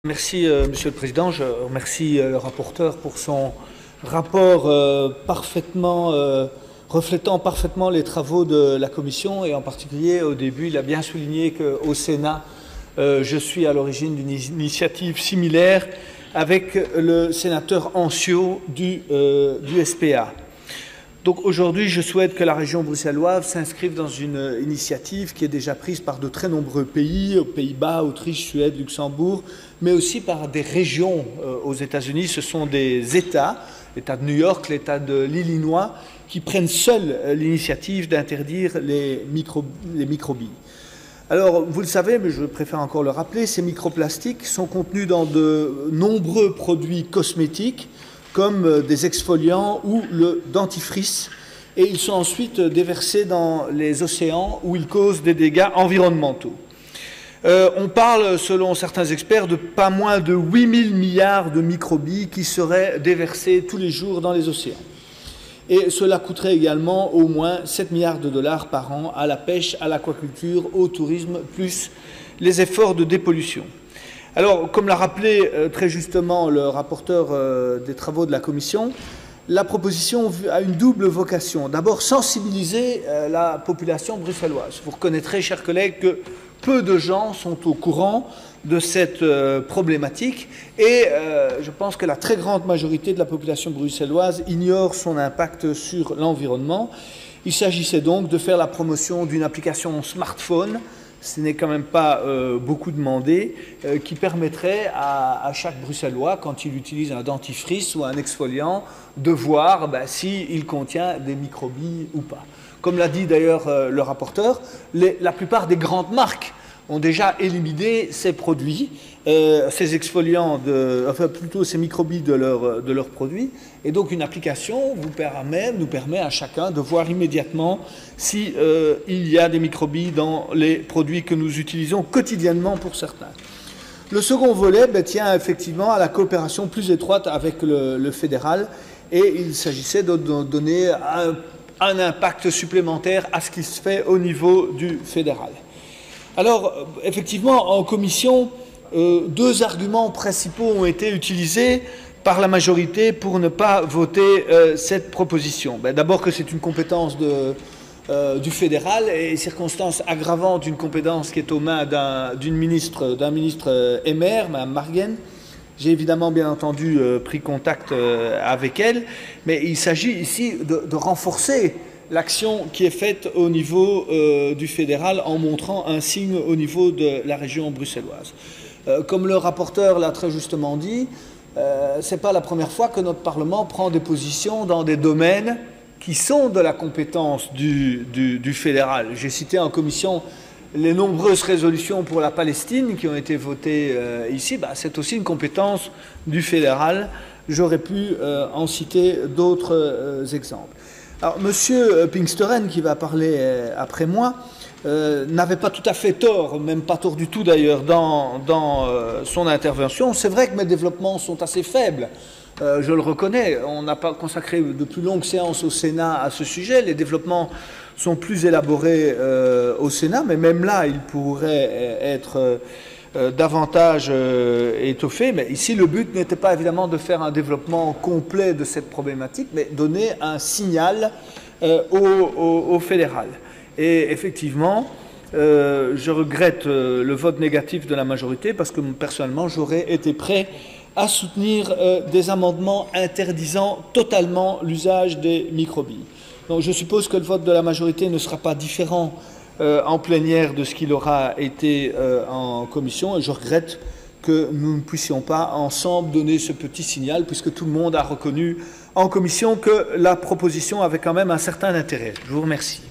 Merci Monsieur le Président, je remercie le rapporteur pour son rapport reflétant parfaitement les travaux de la Commission et en particulier au début il a bien souligné qu'au Sénat je suis à l'origine d'une initiative similaire avec le sénateur Ancio du SPA. Donc aujourd'hui, je souhaite que la région bruxelloise s'inscrive dans une initiative qui est déjà prise par de très nombreux pays, aux Pays-Bas, Autriche, Suède, Luxembourg, mais aussi par des régions aux États-Unis. Ce sont des États, l'État de New York, l'État de l'Illinois, qui prennent seuls l'initiative d'interdire les microbilles. Alors, vous le savez, mais je préfère encore le rappeler, ces microplastiques sont contenus dans de nombreux produits cosmétiques, comme des exfoliants ou le dentifrice, et ils sont ensuite déversés dans les océans où ils causent des dégâts environnementaux. On parle, selon certains experts, de pas moins de 8000 milliards de microbilles qui seraient déversés tous les jours dans les océans. Et cela coûterait également au moins 7 milliards de dollars par an à la pêche, à l'aquaculture, au tourisme, plus les efforts de dépollution. Alors, comme l'a rappelé très justement le rapporteur des travaux de la Commission, la proposition a une double vocation. D'abord, sensibiliser la population bruxelloise. Vous reconnaîtrez, chers collègues, que peu de gens sont au courant de cette problématique et je pense que la très grande majorité de la population bruxelloise ignore son impact sur l'environnement. Il s'agissait donc de faire la promotion d'une application smartphone. Ce n'est quand même pas beaucoup demandé, qui permettrait à chaque Bruxellois, quand il utilise un dentifrice ou un exfoliant, de voir s'il contient des microbilles ou pas. Comme l'a dit d'ailleurs le rapporteur, la plupart des grandes marques ont déjà éliminé ces produits, ces exfoliants, enfin plutôt ces microbilles de leurs produits. Et donc une application nous permet à chacun de voir immédiatement si il y a des microbilles dans les produits que nous utilisons quotidiennement pour certains. Le second volet tient effectivement à la coopération plus étroite avec le fédéral et il s'agissait de donner un impact supplémentaire à ce qui se fait au niveau du fédéral. Alors, effectivement, en commission, deux arguments principaux ont été utilisés par la majorité pour ne pas voter cette proposition. D'abord que c'est une compétence du fédéral et circonstance aggravante d'une compétence qui est aux mains d'un ministre MR, Mme Margen. J'ai évidemment, bien entendu, pris contact avec elle, mais il s'agit ici de renforcer l'action qui est faite au niveau du fédéral en montrant un signe au niveau de la région bruxelloise. Comme le rapporteur l'a très justement dit, ce n'est pas la première fois que notre Parlement prend des positions dans des domaines qui sont de la compétence du fédéral. J'ai cité en commission les nombreuses résolutions pour la Palestine qui ont été votées ici. C'est aussi une compétence du fédéral. J'aurais pu en citer d'autres exemples. Alors, M. Pinksteren, qui va parler après moi, n'avait pas tout à fait tort, même pas tort du tout d'ailleurs, dans son intervention. C'est vrai que mes développements sont assez faibles, je le reconnais. On n'a pas consacré de plus longues séances au Sénat à ce sujet. Les développements sont plus élaborés au Sénat, mais même là, ils pourraient être davantage étoffé, mais ici le but n'était pas évidemment de faire un développement complet de cette problématique, mais donner un signal au fédéral. Et effectivement, je regrette le vote négatif de la majorité parce que personnellement j'aurais été prêt à soutenir des amendements interdisant totalement l'usage des microbilles. Donc je suppose que le vote de la majorité ne sera pas différent en plénière de ce qu'il aura été en commission et je regrette que nous ne puissions pas ensemble donner ce petit signal puisque tout le monde a reconnu en commission que la proposition avait quand même un certain intérêt. Je vous remercie.